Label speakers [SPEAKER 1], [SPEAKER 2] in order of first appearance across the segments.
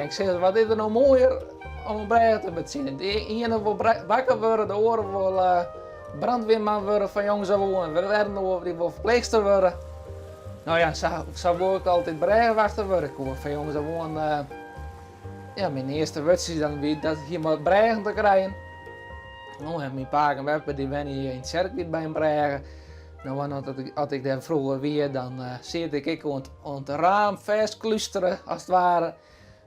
[SPEAKER 1] ik zeg, wat is er nou mooier om een brug te bezien? De ene wil bakker worden, de andere wil brandweerman worden van jongens af aan. We werden die wil verpleegster worden. Nou ja, zo wil ik altijd brugwachter worden. Ik wil van jongens af aan. Ja, mijn eerste wedstrijd dan weer dat hier maar bruggen te krijgen. Nou, en mijn pa en weppen die ben hier in het circuit bij een bruggen. Nou, als ik daar vroeger weer, dan zit ik aan het raam vastklusteren, als het ware.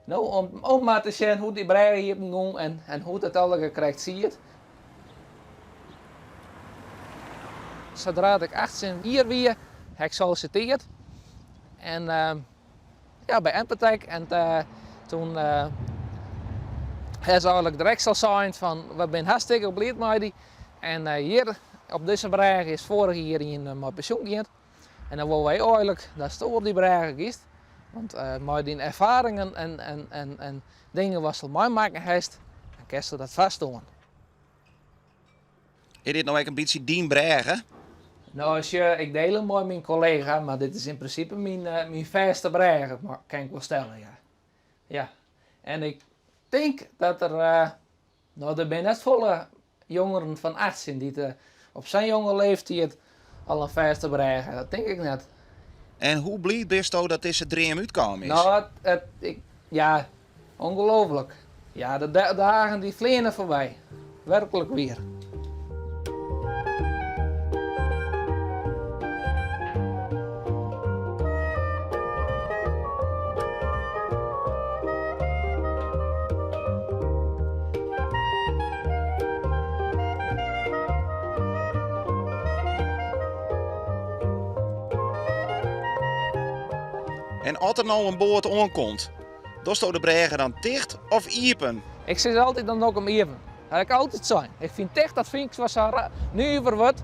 [SPEAKER 1] Nou, om maar te zien hoe die bruggen hier gaan en hoe het allemaal krijgt ziet. Zodra ik 18 hier weer, heb ik solliciteerd. En ja, bij Empatec. En toen hij eigenlijk direct zal zijn van, we zijn hartstikke blij met die. En hier op deze brug is vorig jaar in mijn pensioen gegaan. En dan willen wij eigenlijk dat het op die brug is. Want met die ervaringen en dingen wat ze mij maken heeft, dan kan ze dat vastdoen.
[SPEAKER 2] Is dit nou ook een beetje die brug, hè?
[SPEAKER 1] Nou, ik deel hem met mijn collega, maar dit is in principe mijn vaste brug, kan ik wel stellen, ja. Ja. En ik denk dat er zijn net volle jongeren van 18 die op zijn jonge leeftijd al een vaste brug hebben. Dat denk ik net.
[SPEAKER 2] En hoe blij bist je dat deze dream uitkomen is?
[SPEAKER 1] Nou, ja, ongelooflijk. Ja, de dagen die vliegen voorbij. Werkelijk weer.
[SPEAKER 2] En als er nou een boot aankomt, dan staat de bregen dan dicht of iepen?
[SPEAKER 1] Ik zeg altijd dan ook om even. Dat ik altijd zijn. Ik vind echt dat vind ik zoals nuiver wordt.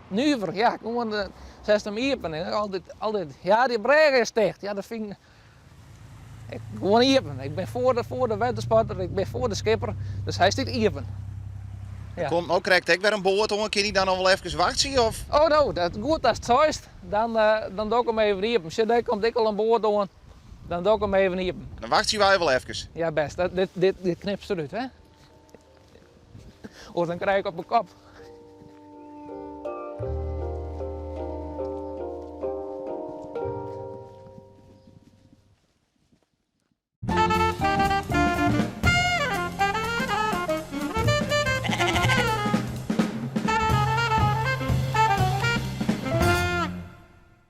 [SPEAKER 1] Nuiver, ja, gewoon zes hem iepen. En altijd, ja, die bregen is dicht. Ja, dat vind ik gewoon iepen. Ik ben voor de watersporter, ik ben voor de skipper, dus hij staat iepen. Ja.
[SPEAKER 2] Komt nou krijgt ik weer een boot aan, kun je dan nog wel even wachten of?
[SPEAKER 1] Oh nou, dat goed als het zo is, dan doe ik hem even iepen. Als er komt ik al een boord aan, dan doe ik hem even iepen.
[SPEAKER 2] Dan wacht je wel even.
[SPEAKER 1] Ja best, dit knipt eruit hè. Of dan krijg ik op mijn kop.